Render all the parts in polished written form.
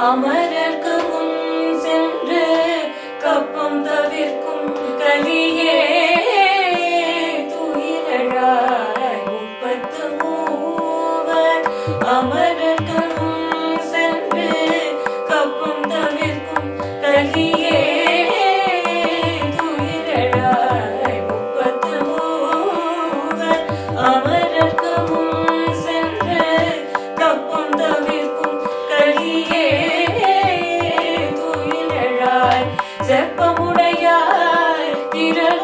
அமரர்க்கு முன் சென்று கப்பம் தவிர்க்கும் கலியே துயிலழாய் 33 அமரர்க்கு முன் சென்று கப்பம் தவிர்க்கும் கலியே துயிலழாய் 33 அமரர்க்கு முன் சென்று கப்பம் தவிர்க்கும் கலியே துயிலழாய் செப்பமுடையாய் திரளுடையாய்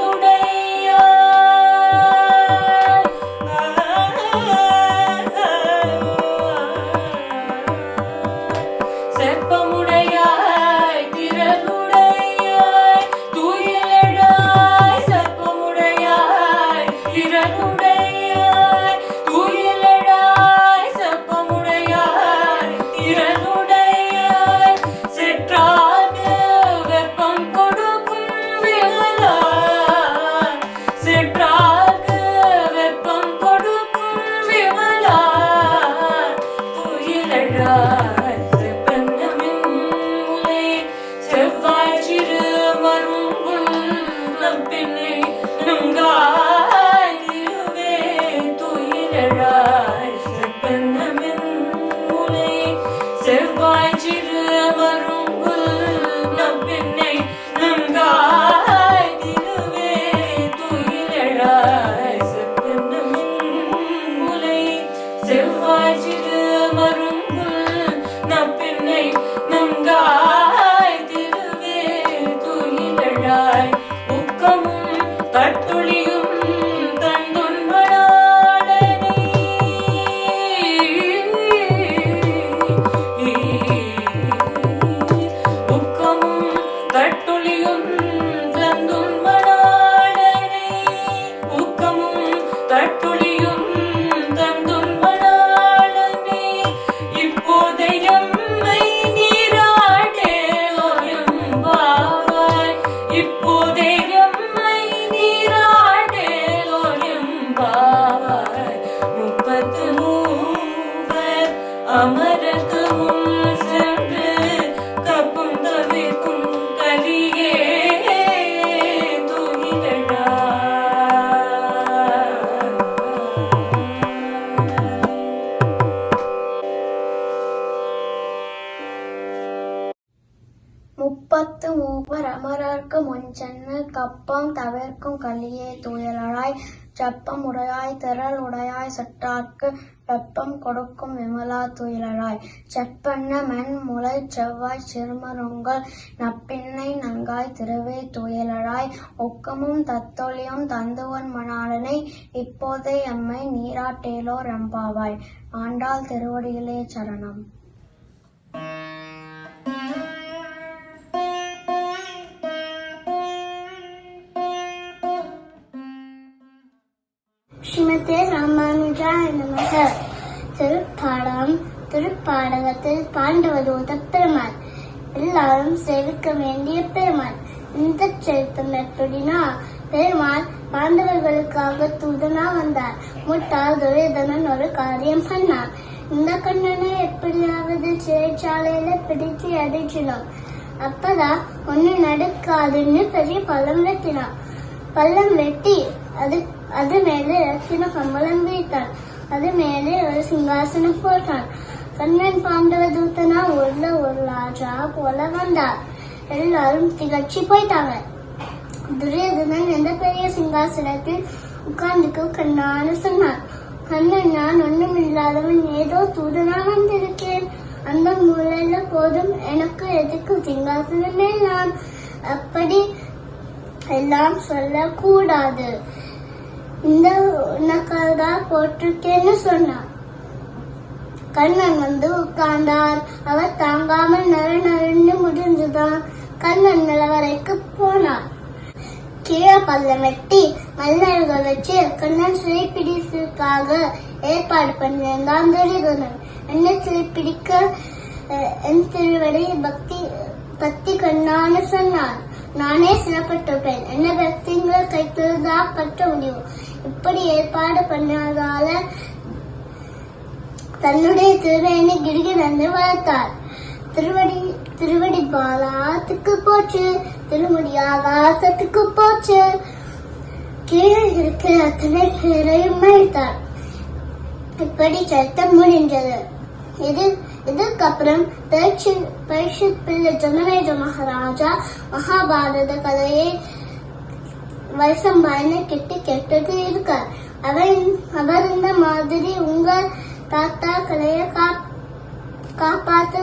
செப்பமுடையாய் திரளுடையாய் துயிலழாய் செப்பமுடையாய் திரளுடையாய் துயிலழாய் செப்பமுடையாய் திரளுடையாய் செற்றாக வெப்பம் கொடுக்கும் விமலா செற்றாக வெப்பம் கொடுக்கும் விமலா துயிலழாய் செப்பன்னமின் முலை செவ்வாய் சிறு மருங்குல் நப்பினை நங்காய் திருவே துயிலழாய் செப்பன்னமின் முலை செவ்வாய் சிறு மருங்குல் நப்பினை நங்காய் திருவே துயிலழாய் செப்பன்னமின் முலை செவ்வாய் சிறு மருங்குல் நப்பினை நங்காய் திருவே துயிலழாய் உக்கமும் தட்டுளியும் தந்துண்மணாடனை உக்கமும் தட்டுளியும் தந்துண்மணாடனை உக்கமும் தட்டுளியும் தந்துண்மணாடனை இப்போதையம்மை நீராடேலோயம்பாவாய் இப்போதையம்மை நீராடேலோயம்பாவாய் 33 அமரர்க்கு முன் சென்று கப்பம் தவிர்க்கும் கலியே முப்பத்து அமரர்க்கு முன் சென்று கப்பம் தவிர்க்கும் கலியே துயிலழாய் செப்பமுடையாய் திரளுடையாய் செற்றார்க்கு வெப்பம் கொடுக்கும் விமலா துயிலழாய் செப்பன்ன மென் முலை செவ்வாய் சிறுமருங்கல் நப்பின்னை நங்காய் திருவே துயிலழாய் ஒக்கமும் தத்தொழியும் தந்துவன் மணாளனை இப்போதே எம்மை நீராட்டேலோ ரெம்பாவாய். ஆண்டாள் திருவடிகளே சரணம். ஸ்ரீமதே ராமானுஜாய நமக. திருப்பாடகத்தில் பாண்டவதூத பெருமாள் எல்லாரும் சேவிக்க வேண்டிய பெருமாள். இந்த சரித்திரம் எப்படின்னா, பெருமாள் பாண்டவர்களுக்காக தூதனா வந்தார். முட்டாள் துரியோதனன் ஒரு காரியம் பண்ணார். இந்த கண்ணனை எப்படியாவது சிறைச்சாலையில பிடித்து அடைச்சிடும். அப்பதான் ஒண்ணு நடக்காதுன்னு பெரிய பள்ளம் வெட்டினான். பள்ளம் வெட்டி அது மேலே ரத்தின கம்பளம் வைத்தான். அது மேலே ஒரு சிங்காசனம் போட்டான். கண்ணன் பாண்டவ தூதனா ஊர்ல ஒரு ராஜா போல வந்தார். எல்லாரும் திகழ்ச்சி போயிட்டாங்க. துரியோதனன் எந்த பெரிய சிங்காசனத்தில் உட்கார்ந்துக்கு கண்ணான்னு சொன்னான். கண்ணன், நான் ஒண்ணும் இல்லாதவன், ஏதோ தூதனா வந்திருக்கேன். அந்த மூலையில போதும், எனக்கு எதுக்கு சிங்காசனம் எல்லாம்? அப்படி எல்லாம் சொல்லக்கூடாது. இந்த உனக்காக போட்டிருக்கேன்னு சொன்னான். கண்ணன் வந்து உட்கார்ந்தார். அவர் தாங்காமல் நறுன்னு முடிஞ்சுதான். கண்ணன் நிலவரைக்கு போனார். கீழே பள்ளம் வெட்டி மல்லர்கள் வச்சு கண்ணன் சிறைப்பிடிக்கிறதுக்காக ஏற்பாடு பண்ணியிருந்தான் துரியோதனன். என்ன சிறைப்பிடிக்க என் திருவடி பக்தி கண்ணான்னு சொன்னான். நானே சிறப்பட்டிருப்பேன். என்ன பக்திங்களை கைத்தொழுதா கட்ட முடியும். இப்படி ஏற்பாடு பண்ணதால தன்னுடைய திருவேணி கிடுகிடந்து வளர்த்தார். திருவடி திருவடி பாலாத்துக்கு போச்சு, திருமுடி ஆகாசத்துக்கு போச்சு, கீழே இருக்கிற அத்தனை பேரையும் மறைத்தார். இப்படி சட்டம் முடிஞ்சது. இதுக்கப்புறம் பரீட்சித் பிள்ளை ஜனமேஜ மகாராஜா மகாபாரத கதையை வைசம்பாயனை கேட்டு இருக்கார். அவர் இந்த மாதிரி உங்க தாத்தா கதையை காப்பாத்த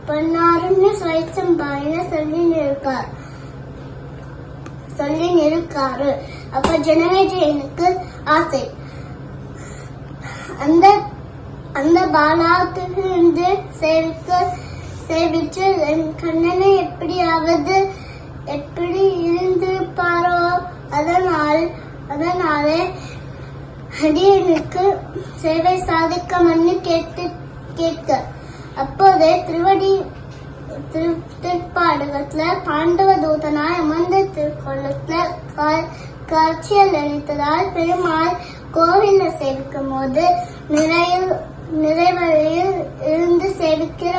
பண்ணாருன்னு வைசம்பாயனை சொல்லி இருக்காரு. அப்ப ஜனமேஜனுக்கு ஆசை, அந்த பாலாத்துக்கு இருந்து சேவிச்சு கண்ணனை எப்படி இருந்திருப்பாரோ, அதனாலே அடியனுக்கு சேவை சாதிக்கணும்னு கேட்க. அப்போதே திருப்பாடகத்துல பாண்டவ தூதனாய் அமர்ந்த திருக்கோலத்துல காட்சியல் அளித்ததால் பெருமாள் கோவில சேவிக்கும் போது நிறைவழியில் இருந்து சேவிக்கிற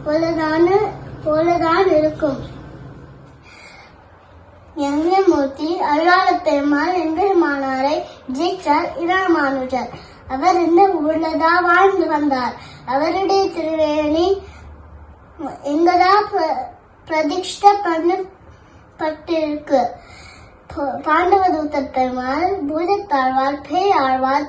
போலதான் இருக்கும். யமுனமூர்த்தி அருளாள பெருமாள் எம்பெருமானாரை ஜெயிச்சார் இராமானுஜர். அவர் இந்த ஊர்லதான் வாழ்ந்து வந்தார். அவருடைய திருவேணி எங்கதான் பிரதிஷ்ட பண்ணப்பட்டிருக்கு. பாண்டவதூத்த பெருமாள், பூதத்தாழ்வார், பேய் ஆழ்வார்,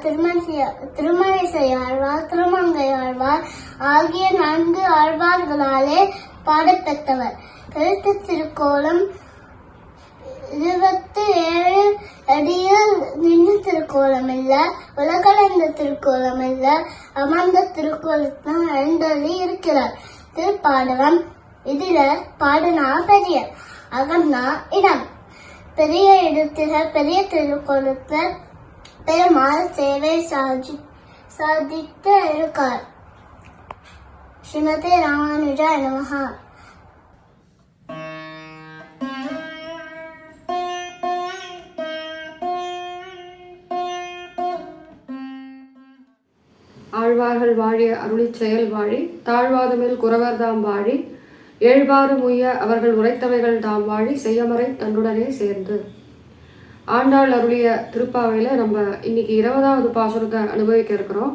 திருமணிசை ஆழ்வார், திருமங்கை ஆழ்வார் ஆகிய 4 ஆழ்வார்களாலே பாடப்பெற்றவர். கருத்த திருக்கோலம் 27 அடியில் நின்று திருக்கோலம் இல்ல, உலகளந்த திருக்கோலம் இல்ல, அமர்ந்த திருக்கோலத்தான் எழுந்தள்ளி இருக்கிறார். திருப்பாடவம் இதுல பாடுனா பெரிய, அகம்னா இடம். பெரிய இடத்துல பெரிய திருக்கோலத்துல பெருமாள் சேவை சாதித்து இருக்கார். ஸ்ரீமதே ராமானுஜாய நமஹ. ஆழ்வார்கள் வாழிய அருளிச் செயல் வாழி, தாழ்வாதுமேல் குறவர்தாம் வாழி, ஏழ்பாறு முய்ய அவர்கள் உரைத்தவைகள் தாம் வாழி, செய்யமறை தன்னுடனே சேர்ந்து. ஆண்டாள் அருளிய திருப்பாவையில நம்ம இன்னைக்கு 20வது பாசுரத்தை அனுபவிக்க இருக்கிறோம்.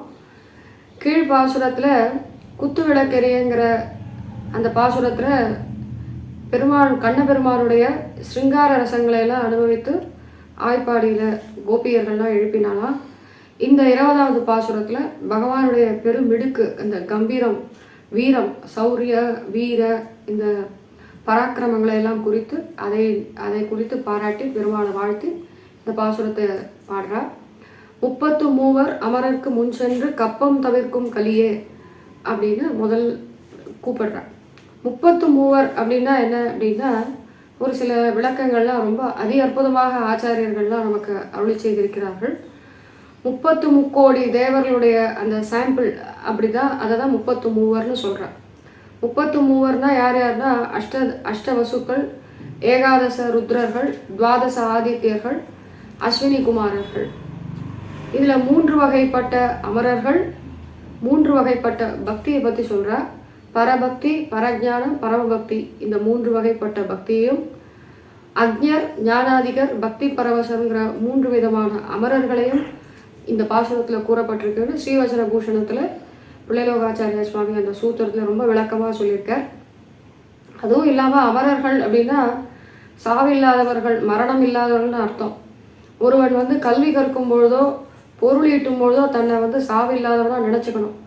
கீழ் பாசுரத்துல குத்து விளக்கெறியங்கிற அந்த பாசுரத்துல கண்ணபெருமானுடைய ஸ்ருங்கார ரசங்களை எல்லாம் அனுபவித்து ஆய்ப்பாடியில கோபியர்கள்லாம் எழுப்பினாலாம். இந்த 20வது பாசுரத்துல பகவானுடைய பெருமிடுக்கு, அந்த கம்பீரம், வீரம், சௌரிய, வீர, இந்த பராக்கிரமங்களை எல்லாம் குறித்து அதை குறித்து பாராட்டி பெருமாளை வாழ்த்தி இந்த பாசுரத்தை பாடுறார். 33 அமரருக்கு முன் சென்று கப்பம் தவிர்க்கும் கலியே அப்படின்னு முதல் கூப்பிடுறார். 33 அப்படின்னா என்ன அப்படின்னா, ஒரு சில விளக்கங்கள்லாம் ரொம்ப அதி அற்புதமாக ஆச்சாரியர்கள்லாம் நமக்கு அருளி செய்திருக்கிறார்கள். 33 கோடி தேவர்களுடைய அந்த சாம்பிள் அப்படிதான், அதை தான் 33ன்னு சொல்கிறார். 33 யார் யாருன்னா அஷ்டவசுக்கள், ஏகாதச ருத்ரர்கள், துவாதச ஆதித்யர்கள், அஸ்வினி குமாரர்கள். இதில் 3 வகைப்பட்ட அமரர்கள், 3 வகைப்பட்ட பக்தியை பற்றி சொல்கிறார். பரபக்தி, பரஜானம், பரமபக்தி, இந்த 3 வகைப்பட்ட பக்தியையும், அக்ஞர், ஞானாதிகர், பக்தி பரவசங்கிற 3 விதமான அமரர்களையும் இந்த பாசுரத்தில் கூறப்பட்டிருக்குன்னு ஸ்ரீவச்சன பூஷணத்தில் பிள்ளைலோகாச்சாரிய சுவாமி அந்த சூத்திரத்தில் ரொம்ப விளக்கமாக சொல்லியிருக்கார். அதுவும் இல்லாமல் அமரர்கள் அப்படின்னா சாவில்லாதவர்கள், மரணம் இல்லாதவர்கள்னு அர்த்தம். ஒருவன் கல்வி கற்கும் பொழுதோ பொருள் ஈட்டும் பொழுதோ தன்னை சாவில்லாதவனாக நினச்சிக்கணும்.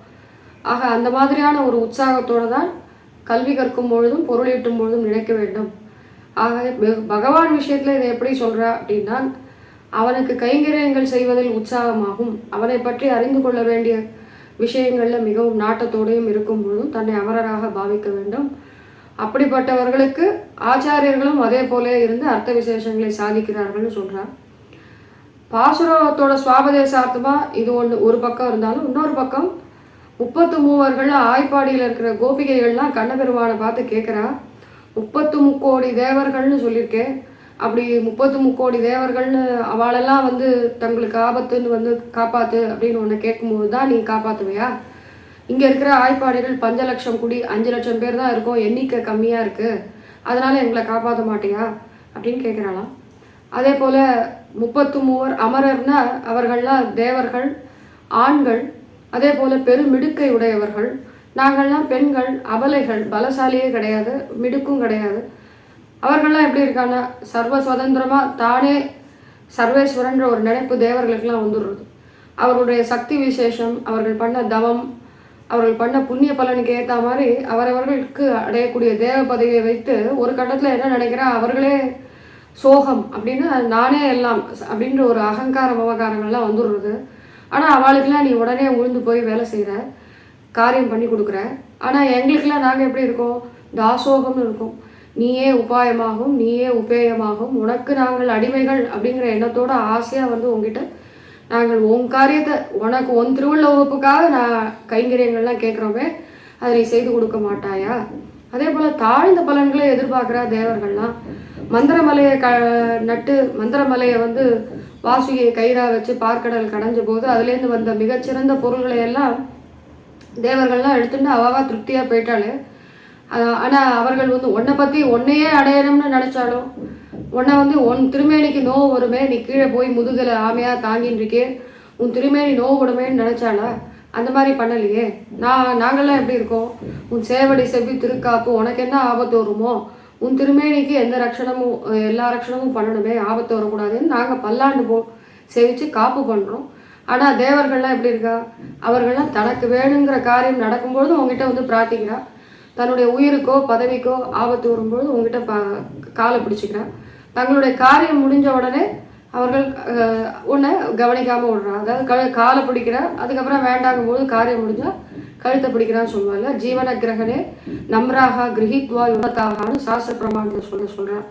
ஆக அந்த மாதிரியான ஒரு உற்சாகத்தோடு தான் கல்வி கற்கும் பொழுதும் பொருள் ஈட்டும் பொழுதும் நினைக்க வேண்டும். ஆக பகவான் விஷயத்தில் இதை எப்படி சொல்கிறா அப்படின்னா, அவனுக்கு கைங்கரியங்கள் செய்வதில் உற்சாகமாகும், அவனை பற்றி அறிந்து கொள்ள வேண்டிய விஷயங்களில் மிகவும் நாட்டத்தோடையும் இருக்கும் பொழுதும் தன்னை அமரராக பாவிக்க வேண்டும். அப்படிப்பட்டவர்களுக்கு ஆச்சாரியர்களும் அதே போல இருந்து அர்த்த விசேஷங்களை சாதிக்கிறார்கள்னு சொல்கிறார். பாசுரத்தோட சுவாபதேசார்த்தமாக இது ஒரு பக்கம் இருந்தாலும், இன்னொரு பக்கம் 33 ஆய்ப்பாடியில் இருக்கிற கோபிகைகள்லாம் கண்ணபெருமானை பார்த்து கேட்குறா, 33 கோடி தேவர்கள்னு சொல்லியிருக்கேன், அப்படி 33 கோடி தேவர்கள்னு அவளெல்லாம் தங்களுக்கு ஆபத்துன்னு காப்பாத்து அப்படின்னு உன்னை கேட்கும்போது தான் நீ காப்பாற்றுவையா? இங்கே இருக்கிற ஆய்ப்பாடிகள் 5 லட்சம் குடி 5 லட்சம் பேர் தான் இருக்கோம், எண்ணிக்கை கம்மியாக இருக்குது, அதனால் எங்களை காப்பாற்ற மாட்டியா அப்படின்னு கேட்குறாளாம். அதே போல் 33 அமரர்னா அவர்கள்லாம் தேவர்கள், ஆண்கள், அதே போல் பெருமிடுக்கை உடையவர்கள். நாங்கள்லாம் பெண்கள், அபலைகள், பலசாலியே கிடையாது, மிடுக்கும் கிடையாது. அவர்கள்லாம் எப்படி இருக்காங்கன்னா சர்வ சுதந்திரமாக தானே சர்வேஸ்வரன்ற ஒரு நினைப்பு தேவர்களுக்கெல்லாம் வந்துடுறது. அவர்களுடைய சக்தி விசேஷம், அவர்கள் பண்ண தவம், அவர்கள் பண்ண புண்ணிய பலனுக்கு ஏற்ற மாதிரி அவரவர்களுக்கு அடையக்கூடிய தேவ பதவியை வைத்து ஒரு கட்டத்தில் என்ன நினைக்கிறா, அவர்களே சோகம் அப்படின்னு நானே எல்லாம் அப்படின்ற ஒரு அகங்கார விவகாரங்கள்லாம் வந்துடுறது. ஆனால் அவளுக்கெல்லாம் நீ உடனே உழுந்து போய் வேலை செய்கிற, காரியம் பண்ணி கொடுக்குற. ஆனால் எங்களுக்கெல்லாம் நாங்கள் எப்படி இருக்கோம், தாசோகம்னு இருக்கோம். நீயே உபாயமாகவும் நீயே உபேயமாகவும் உனக்கு நாங்கள் அடிமைகள் அப்படிங்கிற எண்ணத்தோட ஆசையாக வந்து உங்ககிட்ட நாங்கள் உன் காரியத்தை உனக்கு உன் திருவுள்ள வகுப்புக்காக நான் கைங்கரியங்கள்லாம் கேட்குறோமே, அதை நீ செய்து கொடுக்க மாட்டாயா? அதே போல் தாழ்ந்த பலன்களை எதிர்பார்க்குற தேவர்கள்லாம் மந்திரமலையை நட்டு மந்திரமலையை வந்து வாசுகியை கயிறா வச்சு பார்க்கடல் கடைஞ்ச போது அதுலேருந்து வந்த மிகச்சிறந்த பொருள்களை எல்லாம் தேவர்கள்லாம் எடுத்துட்டு அவாவா திருப்தியாக போயிட்டாலே. ஆனால் அவர்கள் வந்து உன்னை பற்றி உன்னையே அடையணும்னு நினச்சாலும் உன்னை வந்து உன் திருமேனிக்கு நோவு வருமே, நீ கீழே போய் முதுகில் ஆமையாக தாங்கின்னு இருக்கே, உன் திருமேனி நோவு விடுமேன்னு நினச்சாலா? அந்த மாதிரி பண்ணலையே. நாங்கள்லாம் எப்படி இருக்கோம், உன் சேவடி செவ்வி திருக்காப்பு உனக்கு என்ன ஆபத்து வருமோ, உன் திருமேனிக்கு எந்த ரட்சணமும் எல்லா ரட்சணமும் பண்ணணுமே, ஆபத்து வரக்கூடாதுன்னு நாங்கள் பல்லாண்டு சேவிச்சு காப்பு பண்ணுறோம். ஆனால் தேவர்கள்லாம் எப்படி இருக்கா, அவர்கள்லாம் தனக்கு வேணுங்கிற காரியம் நடக்கும்பொழுது உங்ககிட்ட வந்து பிரார்த்திக்கிறா. தன்னுடைய உயிருக்கோ பதவிக்கோ ஆபத்து வரும்பொழுது உங்ககிட்ட காலை பிடிச்சிக்கிறா. தங்களுடைய காரியம் முடிஞ்ச உடனே அவர்கள் உன்னை கவனிக்காமல் விடுறா. அதாவது காலை பிடிக்கிறா, அதுக்கப்புறம் வேண்டாங்கும் போது காரியம் முடிஞ்சால் கழுத்தை பிடிக்கிறான்னு சொல்லுவாங்க. ஜீவன கிரகனே நம்ராகா கிரகித்வா யுவத்தாகான்னு சாஸ்திர பிரமாணத்தை சொல்கிறார்.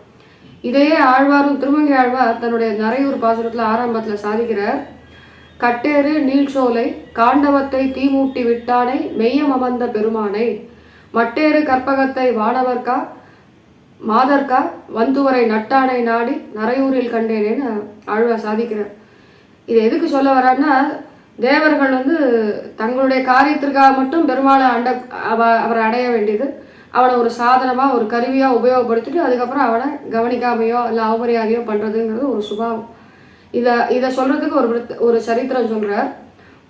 இதையே ஆழ்வாரும் திருமங்கை ஆழ்வார் தன்னுடைய நரையூர் பாசுரத்தில் ஆரம்பத்தில் சாதிக்கிறார். கட்டேறு நீள்சோலை காண்டவத்தை தீமூட்டி விட்டானை மெய்யம் அமர்ந்த பெருமானை மட்டேறு கற்பகத்தை வானவர்கா மாதர்கா வந்துவரை நட்டானை நாடி நரையூரில் கண்டேனேன்னு ஆழ்வார் சாதிக்கிறார். இதை எதுக்கு சொல்ல வர்றாருன்னா, தேவர்கள் வந்து தங்களுடைய காரியத்திற்காக மட்டும் பெருமாளை அவரை அடைய வேண்டியது, அவனை ஒரு சாதனமாக ஒரு கருவியாக உபயோகப்படுத்திட்டு அதுக்கப்புறம் அவனை கவனிக்காமையோ இல்லை அவமரியாதையோ பண்ணுறதுங்கிறது ஒரு சுபாவம். இதை சொல்கிறதுக்கு ஒரு சரித்திரம் சொல்கிறார்.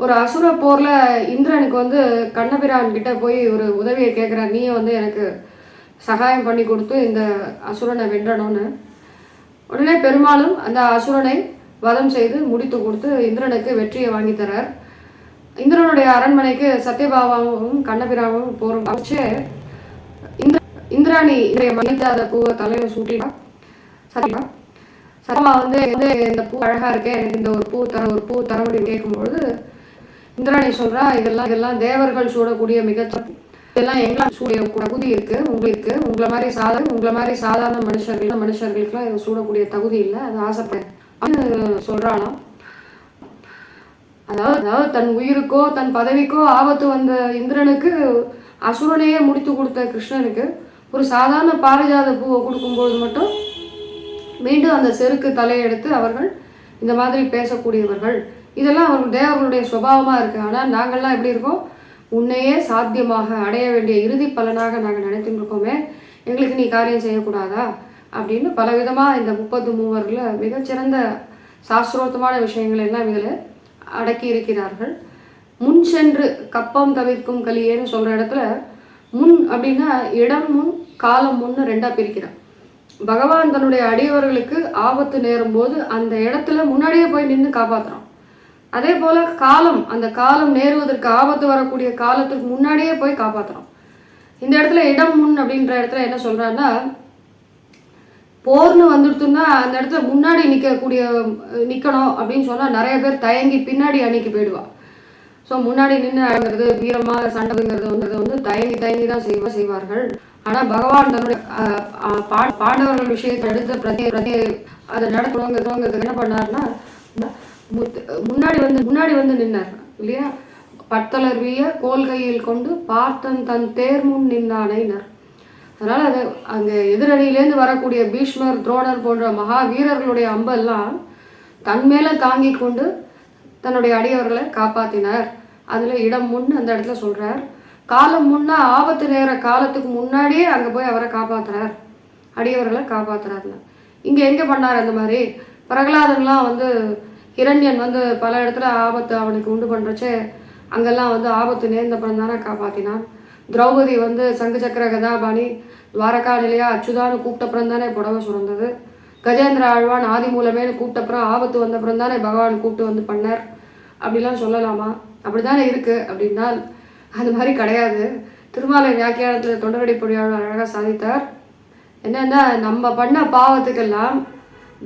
ஒரு அசுர போரில் இந்திரனுக்கு வந்து கண்ணபிரான் கிட்ட போய் ஒரு உதவியை கேட்குறார், நீயே வந்து எனக்கு சகாயம் பண்ணி கொடுத்து இந்த அசுரனை வென்றணும்னு. உடனே பெருமாளும் அந்த அசுரனை வதம் செய்து முடித்து கொடுத்து இந்திரனுக்கு வெற்றியை வாங்கி தரார். இந்திரனுடைய அரண்மனைக்கு சத்யபாமாவும் கண்ணபிராமும் போரும் வச்சு இந்திராணி மணித்தாத பூவை தலையில சூட்டினா. சத்யமா வந்து இந்த பூ அழகா இருக்கே, எனக்கு இந்த ஒரு பூ தர முடியும் கேட்கும்பொழுது இந்திராணி சொல்றா, இதெல்லாம் தேவர்கள் சூடக்கூடிய இதெல்லாம் எங்களால் சூடிய தகுதி இருக்கு, உங்களுக்கு உங்களை மாதிரி சாதாரண மனுஷர்களுக்கெல்லாம் இதை சூடக்கூடிய தகுதி இல்லை, அது ஆசைப்பட்டேன் சொல்றாளாம். அதாவது தன் உயிருக்கோ தன் பதவிக்கோ ஆபத்து வந்த இந்திரனுக்கு அசுரனையே முடித்து கொடுத்த கிருஷ்ணனுக்கு ஒரு சாதாரண பாரிஜாத பூவை கொடுக்கும்போது மட்டும் மீண்டும் அந்த செருக்கு தலையெடுத்து அவர்கள் இந்த மாதிரி பேசக்கூடியவர்கள். இதெல்லாம் அவர்கள் தேவர்களுடைய சுபாவமாக இருக்குது. ஆனால் நாங்கள்லாம் எப்படி இருக்கோம், உன்னையே சாத்தியமாக அடைய வேண்டிய இறுதி பலனாக நாங்கள் நினைத்துட்டு இருக்கோமே, எங்களுக்கு நீ காரியம் செய்யக்கூடாதா அப்படின்னு பலவிதமாக இந்த 33 மிகச்சிறந்த சாஸ்திரோத்தமான விஷயங்கள் எல்லாம் இதில் அடக்கி இருக்கிறார்கள். முன் சென்று கப்பம் தவிர்க்கும் கலியேன்னு சொல்கிற இடத்துல முன் அப்படின்னா இடம் முன் காலம் முன்னு 2ஆக பிரிக்கிறான். பகவான் தன்னுடைய அடியவர்களுக்கு ஆபத்து நேரும் போது அந்த இடத்துல முன்னாடியே போய் நின்று காப்பாற்றுறான். அதே போல் காலம், அந்த காலம் நேருவதற்கு ஆபத்து வரக்கூடிய காலத்துக்கு முன்னாடியே போய் காப்பாற்றுறோம். இந்த இடத்துல இடம் முன் அப்படின்ற இடத்துல என்ன சொல்கிறான்னா, போர்னு வந்துடுத்துன்னா அந்த இடத்துல முன்னாடி நிற்கணும் அப்படின்னு சொன்னால் நிறைய பேர் தயங்கி பின்னாடி அணிக்கு போயிடுவா. ஸோ முன்னாடி நின்று அழகிறது வீரமாக சண்டைங்கிறது வந்து தயங்கி தான் செய்வார்கள். ஆனால் பகவான் தன்னுடைய பாண்டவர்கள் விஷயத்தை எடுத்து பிரதி அதை நடக்கணுங்கிறதுக்கு என்ன பண்ணார்னா, முன்னாடி வந்து நின்னார் இல்லையா. பட்டலர்விய கோல்கையில் கொண்டு பார்த்தன் தன் தேர் முன் நின்னானைனர். அதனால் அது அங்கே எதிரணியிலேருந்து வரக்கூடிய பீஷ்மர் துரோணர் போன்ற மகா வீரர்களுடைய அம்பெல்லாம் தன் மேலே தாங்கி கொண்டு தன்னுடைய அடியவர்களை காப்பாற்றினார் அதில் இடம் முன் அந்த இடத்துல சொல்கிறார். காலம் முன்னா ஆபத்து நேர காலத்துக்கு முன்னாடியே அங்கே போய் அவரை காப்பாற்றுறார், அடியவர்களை காப்பாற்றுறாருன்னு. இங்கே எங்கே பண்ணார் அந்த மாதிரி? பிரகலாதன்லாம் வந்து இரண்யன் வந்து பல இடத்துல ஆபத்து அவனுக்கு உண்டு பண்ணுறச்சே அங்கெல்லாம் வந்து ஆபத்து நேர்ந்தப்பறம் தானே காப்பாற்றினான். திரௌபதி வந்து சங்கு சக்கர கதாபாணி துவாரகா நிலையா அச்சுதான்னு கூப்பிட்டப்புறம் தானே புடவை சுரந்தது. கஜேந்திர ஆழ்வான் ஆதி மூலமேனு கூப்பிட்டப்புறம் ஆபத்து வந்தப்புறம் தானே பகவான் கூப்பிட்டு வந்து பண்ணார். அப்படிலாம் சொல்லலாமா? அப்படி தானே இருக்குது அப்படின்னா அது மாதிரி கிடையாது. திருமாலை வியாக்கியானத்தில் தொண்டரடி பொடியாளர் அழகாக சாதித்தார். என்னென்னா, நம்ம பண்ண பாவத்துக்கெல்லாம்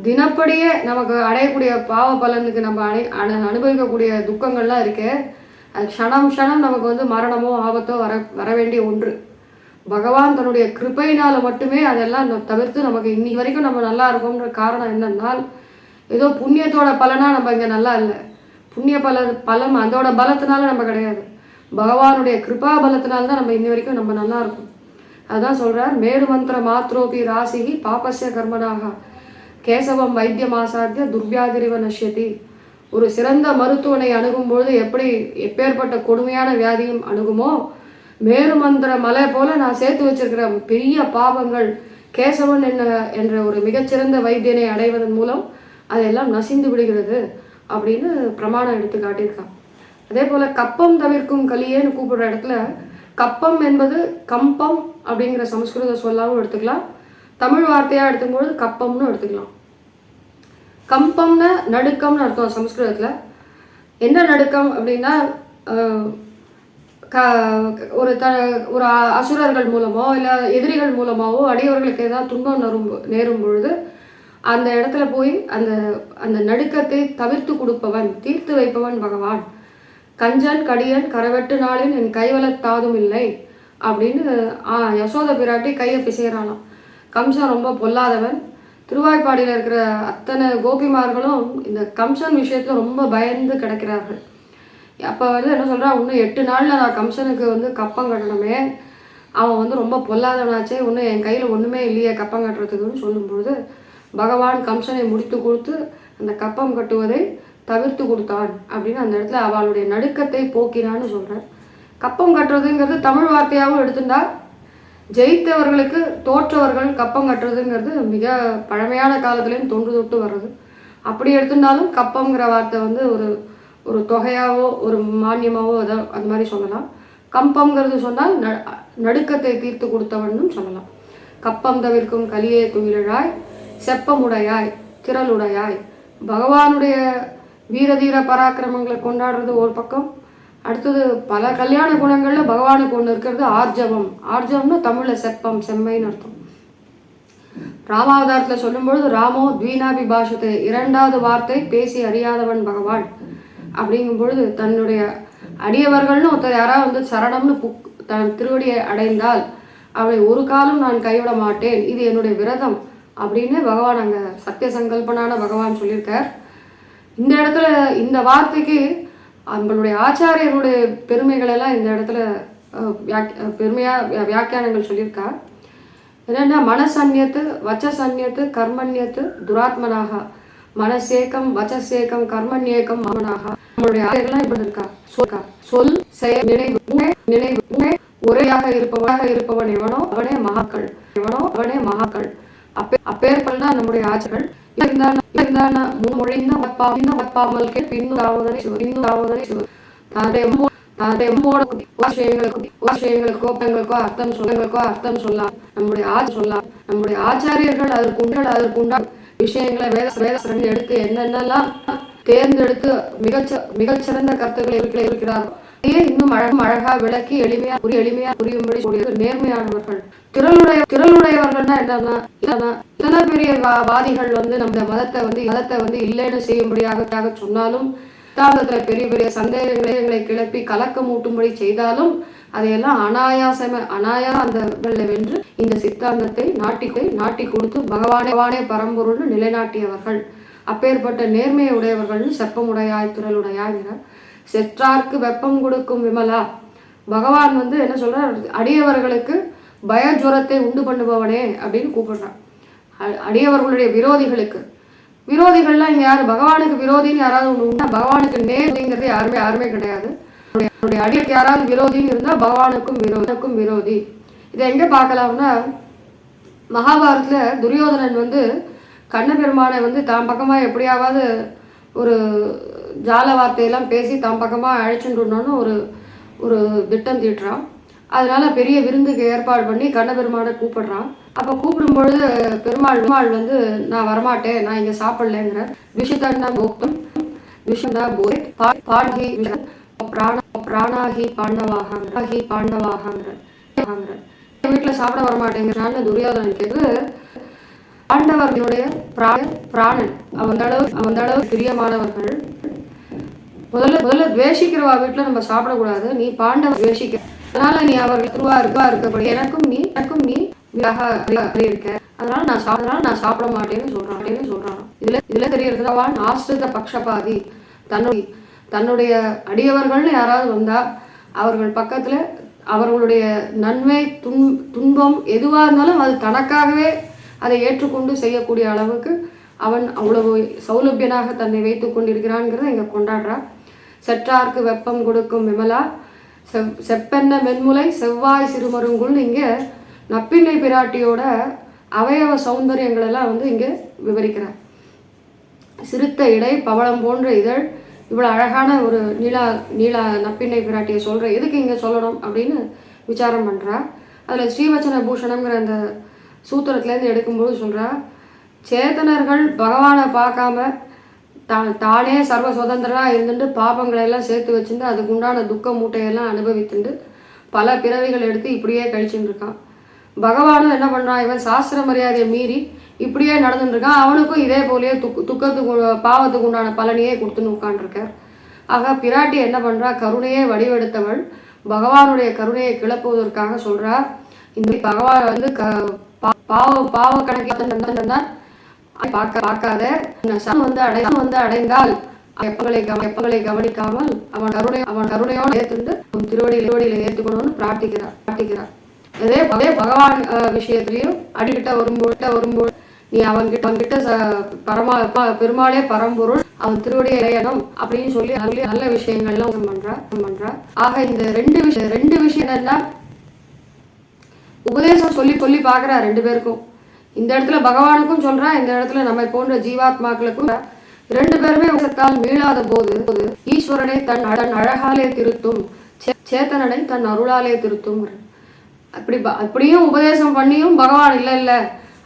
தினப்படியே நமக்கு அடையக்கூடிய பாவ பலனுக்கு நம்ம அனுபவிக்கக்கூடிய துக்கங்கள்லாம் இருக்கு. அது க்ஷணம் க்ஷணம் நமக்கு வந்து மரணமோ ஆபத்தோ வர வேண்டிய ஒன்று. பகவான் தன்னுடைய கிருபையினால் மட்டுமே அதெல்லாம் தவிர்த்து நமக்கு இன்னைக்கு வரைக்கும் நம்ம நல்லா இருக்கோம்ன்ற காரணம் என்னன்னால், ஏதோ புண்ணியத்தோட பலனா நம்ம இங்கே நல்லா இல்லை. புண்ணிய பலம் அதோட பலத்தினால நம்ம கிடையாது, பகவானுடைய கிருபா பலத்தினால்தான் நம்ம இன்னி வரைக்கும் நம்ம நல்லா இருக்கும். அதுதான் சொல்கிறார், மேரு மந்திர மாத்ரோபி ராசிகி பாபஸ்ய கர்மனாக கேசவம் வைத்தியமாசாத்திய துர்வியாதிரிவ நஷ்யதி. ஒரு சிறந்த மருத்துவனை அணுகும்பொழுது எப்படி எப்பேற்பட்ட கொடுமையான வியாதியும் அணுகுமோ, மேரு மந்திர மலை போல நான் சேர்த்து வச்சிருக்கிற பெரிய பாவங்கள் கேசவன் என்ற ஒரு மிகச்சிறந்த வைத்தியனை அடைவதன் மூலம் அதெல்லாம் நசிந்து விடுகிறது அப்படின்னு பிரமாணம் எடுத்து காட்டியிருக்கான். அதே போல் கப்பம் தவிர்க்கும் கலியேன்னு கூப்பிடுற இடத்துல கப்பம் என்பது கம்பம் அப்படிங்கிற சமஸ்கிருத சொல்லாவும் எடுத்துக்கலாம், தமிழ் வார்த்தையாக எடுத்துக்கும்போது கப்பம்னு எடுத்துக்கலாம். கம்பம்னா நடுக்கம்னு அர்த்தம் சமஸ்கிருதத்தில். என்ன நடுக்கம் அப்படின்னா, ஒரு அசுரர்கள் மூலமோ இல்லை எதிரிகள் மூலமாவோ அடியவர்களுக்கு ஏதாவது துன்பம் நேரும் பொழுது அந்த இடத்துல போய் அந்த அந்த நடுக்கத்தை தவிர்த்து கொடுப்பவன், தீர்த்து வைப்பவன் பகவான். கஞ்சன் கடியன் கரவெட்டு நாளின் என் கைவலத்தாதும் இல்லை அப்படின்னு யசோத பிராட்டி கையை பிசைகிறானாம். கம்சன் ரொம்ப பொல்லாதவன். திருவாய்ப்பாடியில் இருக்கிற அத்தனை கோபிமார்களும் இந்த கம்சன் விஷயத்தில் ரொம்ப பயந்து கிடக்கிறார்கள். அப்போ வந்து என்ன சொல்கிறா, இன்னும் 8 நாளில் நான் கம்சனுக்கு வந்து கப்பம் கட்டணுமே, அவன் வந்து ரொம்ப பொல்லாதவனாச்சே, இன்னும் என் கையில் ஒன்றுமே இல்லையே கப்பம் கட்டுறதுக்குன்னு சொல்லும்பொழுது பகவான் கம்சனை முடித்து கொடுத்து அந்த கப்பம் கட்டுவதை தவிர்த்து கொடுத்தான் அப்படின்னு அந்த இடத்துல அவளுடைய நடுக்கத்தை போக்கினான்னு சொல்கிறார். கப்பம் கட்டுறதுங்கிறது தமிழ் வார்த்தையாகவும் எடுத்துட்டா ஜெயித்தவர்களுக்கு தோற்றவர்கள் கப்பம் கட்டுறதுங்கிறது மிக பழமையான காலத்துலேயும் தொன்று தொட்டு வர்றது. அப்படி எடுத்துட்டாலும் கப்பங்கிற வார்த்தை வந்து ஒரு தொகையாவோ ஒரு மானியமாவோ அந்த மாதிரி சொல்லலாம். கம்பம்ங்கிறது சொன்னால் நடுக்கத்தை தீர்த்து கொடுத்தவன்னு சொல்லலாம். கப்பம் தவிர்க்கும் கலியே துயிலாய் செப்பமுடையாய் திரளுடையாய். பகவானுடைய வீரதீர பராக்கிரமங்களை கொண்டாடுறது ஒரு பக்கம், அடுத்தது பல கல்யாண குணங்களில் பகவானுக்கு ஒன்று இருக்கிறது ஆர்ஜவம். ஆர்ஜவம்னு தமிழில் செப்பம் செம்மைன்னு அர்த்தம். ராமாவதாரத்தில் சொல்லும்பொழுது ராமோ த்வீனாபி பாஷத்தை, 2வது வார்த்தை பேசி அறியாதவன் பகவான் அப்படிங்கும் பொழுது தன்னுடைய அடியவர்கள்னு ஒருத்தர் யாராவது வந்து சரணம்னு தன் திருவடியை அடைந்தால் அவளை ஒரு காலம் நான் கைவிட மாட்டேன், இது என்னுடைய விரதம் அப்படின்னு பகவான் அங்கே சத்திய சங்கல்பனான பகவான் சொல்லியிருக்கார். இந்த இடத்துல இந்த வார்த்தைக்கு நம்மளுடைய ஆச்சாரியர்களுடைய பெருமைகள் எல்லாம் இந்த இடத்துல பெருமையாக வியாக்கியானங்கள் சொல்லியிருக்கார். என்னென்னா, மனசன்யத்து வச்சசன்யத்து கர்மண்யத்து துராத்மனாக, மனசேக்கம் வச்சசேக்கம் கர்மண்யேக்கம் மமனாக. நம்மளுடைய ஆச்சாரியர்கள்லாம் இப்படி இருக்கா, சொல் செயல் நினைவு ஒரேயாக இருப்பவன் எவனோ அவனே மகாக்கள். அப்பேற்பல்னா நம்முடைய ஆச்சார்கள். முன்மொழிந்தாமல் கேள் பின்னு கோபங்களுக்கோ அர்த்தம் சொல்லலாம். நம்முடைய ஆச்சாரியர்கள் அதற்குண்டா விஷயங்களை வேத எடுத்து என்னென்னலாம் தேர்ந்தெடுத்து மிகச்சிறந்த கருத்துக்களை இருக்கிறார்கள். இன்னும் அழகா விளக்கி எளிமையா புரியும்படி நேர்மையானவர்கள். திரளுடையவர்கள்னா என்னன்னா, இத்தனை பெரிய வாதிகள் வந்து நம்ம மதத்தை வந்து இல்லைன்னு செய்யும்படியாக சொன்னாலும், சித்தாந்தத்துல பெரிய பெரிய சந்தேகங்களை கிளப்பி கலக்கம் ஊட்டும்படி செய்தாலும் அதையெல்லாம் அனாயாசங்களை வென்று இந்த சித்தாந்தத்தை நாட்டி கொடுத்து பகவானே பரம்பொருள்னு நிலைநாட்டியவர்கள். அப்பேற்பட்ட நேர்மையை உடையவர்கள்னு செப்பமுடையாய் திரளுடையாய்ங்கிறார். செற்றார்க்கு வெப்பம் கொடுக்கும் விமலா. பகவான் வந்து என்ன சொல்றார், அடியவர்களுக்கு பயஜுரத்தை உண்டு பண்ணுபவனே அப்படின்னு கூப்பிடுறான். அடியவர்களுடைய விரோதிகள்லாம் இங்க யாரு, பகவானுக்கு விரோதின்னு யாராவது ஒன்று உண்டா? பகவானுக்கு நேர்ங்கிறது யாருமே கிடையாது. அவருடைய அடிக்கு யாராவது விரோதின்னு இருந்தா பகவானுக்கும் விரோதி. இதை எங்க பார்க்கலாம்னா, மகாபாரதத்துல துரியோதனன் கண்ணபெருமானை தான் பக்கமா எப்படியாவது ஒரு ஜால வார்த்தையெல்லாம் பேசி தான் பக்கமா அழைச்சுட்டு ஒரு திட்டம் தீட்டுறான். அதனால பெரிய விருந்துக்கு ஏற்பாடு பண்ணி கண்ணபெருமானை கூப்பிடுறான். அப்ப கூப்பிடும் பொழுது பெருமாள் நான் வரமாட்டேன், நான் இங்க சாப்பிடலங்கிற விஷயத்தா போக்தம் விஷயம்தா போய் பாண்டி பிராணாகி பாண்டவாகங்கிற வீட்டுல சாப்பிட வரமாட்டேங்கிறான்னு துரியோதனன் கேட்டு, பாண்டவர்களுடைய பிராணன் அந்த அளவு பிரியமானவர்கள். முதல்ல துவேஷிக்கிறவா வீட்டுல நம்ம சாப்பிடக்கூடாது, நீ பாண்டவர் துவேஷிக்க, அதனால நீ அவர்கள் திருவா இருக்கப்படி எனக்கும் நீ இருக்க, அதனால நான் சாப்பிட மாட்டேன்னு சொல்றான். இதுல தெரியறதுவான் ஆஸ்ரித பக்ஷபாதி. தன்னுடைய அடியவர்கள்னு யாராவது வந்தா அவர்கள் பக்கத்துல அவர்களுடைய நன்மை துன்பம் எதுவா இருந்தாலும் அது தனக்காகவே அதை ஏற்றுக்கொண்டு செய்யக்கூடிய அளவுக்கு அவன் அவ்வளவு சௌலபியனாக தன்னை வைத்துக் கொண்டிருக்கிறான்ங்கிறத இங்க கொண்டாடுறா. செற்றார்க்கு வெப்பம் கொடுக்கும் விமலா செப்பென்ன மென்முலை செவ்வாய் சிறுமருங்குள்னு இங்க நப்பிள்ளை பிராட்டியோட அவயவ சௌந்தரியங்கள் எல்லாம் இங்க விவரிக்கிறார். சிறுத்த இடை பவளம் போன்ற இதழ், இவ்வளவு அழகான ஒரு நீலா நப்பிண்ணை பிராட்டியை சொல்ற எதுக்கு இங்க சொல்லணும் அப்படின்னு விசாரம் பண்றா. அதுல ஸ்ரீவச்சன பூஷணம்ங்கிற அந்த சூத்திரத்துல இருந்து எடுக்கும்போது சொல்றா, சேத்தனர்கள் பகவானை பார்க்காம தானே சர்வ சுதந்திரனா இருந்துட்டு பாபங்களை எல்லாம் சேர்த்து வச்சுட்டு அதுக்கு உண்டான துக்க மூட்டையெல்லாம் அனுபவித்துட்டு பல பிறவிகள் எடுத்து இப்படியே கழிச்சுட்டு இருக்கான். பகவானும் என்ன பண்றான், இவன் சாஸ்திர மரியாதையை மீறி இப்படியே நடந்துட்டு இருக்கான், அவனுக்கும் இதே போலயே துக்கத்துக்கு பாவத்துக்கு உண்டான பலனையே கொடுத்துன்னு உட்காந்துருக்கார். ஆக பிராட்டி என்ன பண்றா, கருணையே வடிவெடுத்தவள் பகவானுடைய கருணையை கிளப்புவதற்காக சொல்றா, இந்த பகவான் பாவ கணக்கு பார்க்காத அடைந்தால் எப்பங்களை கவனிக்காமல் அவன் கருணையோட ஏத்துண்டு திருவடியில ஏத்துக்கணும்னு பிரார்த்திக்கிறார். அதே பகவான் விஷயத்திலையும் அடிக்கிட்ட வரும்போது நீ அவன்கிட்ட பெருமாளே பரம்பொருள், அவன் திருவடியை இறையணும் அப்படின்னு சொல்லி நல்ல விஷயங்கள்லாம் பண்றா. ஆக இந்த ரெண்டு விஷயம் என்னன்னா, உபதேசம் சொல்லி பாக்குறா ரெண்டு பேருக்கும். இந்த இடத்துல பகவானுக்கும் சொல்றா, இந்த இடத்துல நம்மை போன்ற ஜீவாத்மாக்களுக்கும். ரெண்டு பேருமே உலகத்தால் மீளாத போது ஈஸ்வரனை தன் அழகாலே திருத்தும், சேத்தனனை தன் அருளாலே திருத்தும். அப்படியும் உபதேசம் பண்ணியும் பகவான் இல்ல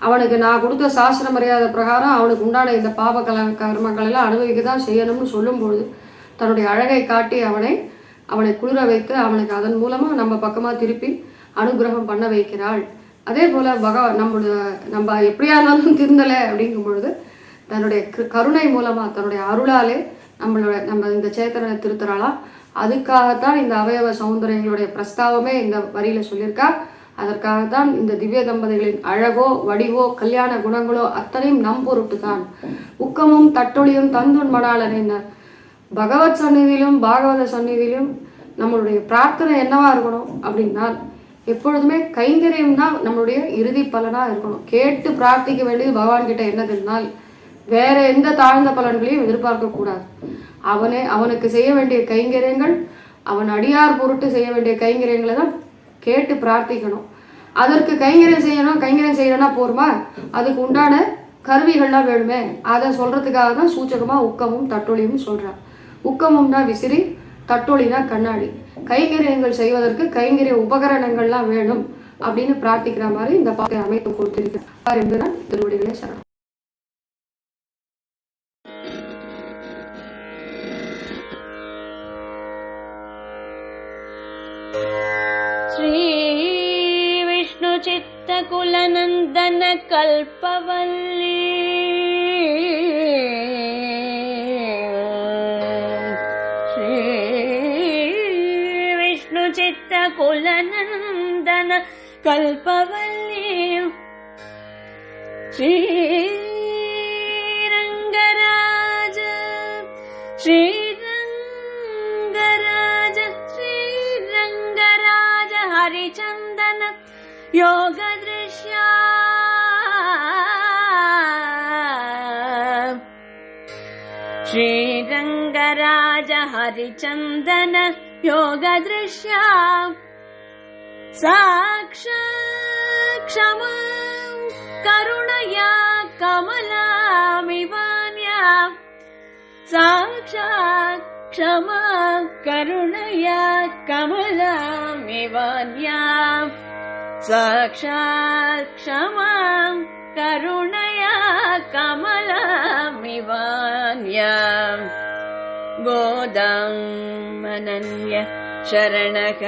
அவனுக்கு நான் கொடுத்த சாஸ்திர மரியாதை பிரகாரம் அவனுக்கு உண்டான இந்த பாப கர்மங்கள் எல்லாம் அனுபவிக்கதான் செய்யணும்னு சொல்லும் பொழுது தன்னுடைய அழகை காட்டி அவனை குளிர வைத்து அவனுக்கு அதன் மூலமா நம்ம பக்கமா திருப்பி அனுகிரகம் பண்ண வைக்கிறாள். அதே போல நம்ம எப்படியா இருந்தாலும் திருந்தலை அப்படிங்கும் பொழுது தன்னுடைய கருணை மூலமா தன்னுடைய அருளாலே நம்ம இந்த சேத்தனை திருத்துறாளாம். அதுக்காகத்தான் இந்த அவயவ சௌந்தரியங்களுடைய பிரஸ்தாவமே இந்த வரியில சொல்லியிருக்கா. அதற்காகத்தான் இந்த திவ்ய தம்பதிகளின் அழகோ வடிவோ கல்யாண குணங்களோ அத்தனையும் நம் பொருட்டு தான். உக்கமும் தட்டொழியும் தந்துன் மணாளனர். பகவத் சந்நிதியிலும் பாகவத சந்நிதியிலும் நம்மளுடைய பிரார்த்தனை என்னவா இருக்கணும் அப்படின்னா, எப்பொழுதுமே கைங்கரியம் தான் நம்மளுடைய இறுதி பலனா இருக்கணும். கேட்டு பிரார்த்திக்க வேண்டியது பகவான் கிட்ட என்னதுனால் வேற எந்த தாழ்ந்த பலன்களையும் எதிர்பார்க்க கூடாது. அவனுக்கு செய்ய வேண்டிய கைங்கரியங்கள், அவன் அடியார் பொருட்டு செய்ய வேண்டிய கைங்கரியங்களை தான் கேட்டு பிரார்த்திக்கணும். அதற்கு கைங்கரியம் செய்யணும்னா போருமா, அதுக்கு உண்டான கருவிகள்லாம் வேணுமே. அதை சொல்றதுக்காக தான் சூச்சகமா உக்கமும் தட்டொழியும் சொல்றார். உக்கமும்னா விசிறி, தட்டொழினா கண்ணாடி. கைங்கரியங்கள் செய்வதற்கு கைங்கரிய உபகரணங்கள்லாம் வேணும் அப்படின்னு பிரார்த்திக்கிற மாதிரி இந்த பாட்டை அமைப்பு கொடுத்திருக்கிறார் என்பதுதான் திருவடிகளே சரணம். श्री विष्णु चित्त कुलनंदन कल्पवल्ली श्री विष्णु चित्त कुलनंदन कल्पवल्ली श्री रंगराज हरिचंदन योग दृश्या श्री रंगराज हरिचंदन योगदृश्या साक्षात् क्षमां करुणया कमलामिवान्या साक्षात् क्षमां करुणया कमलामिवान्या साक्षात् क्षमां करुणया कमलामिवान्या गोदां मनन्य शरणः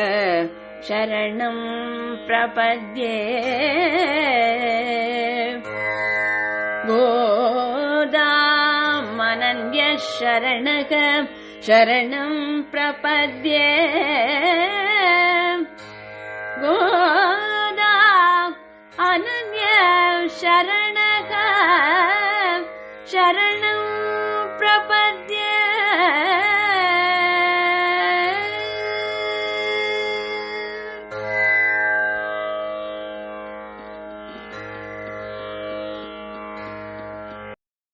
शरणं प्रपद्ये गोदां मनन्य शरणः शरणं प्रपद्ये गोदा अनन्य शरणः शरणं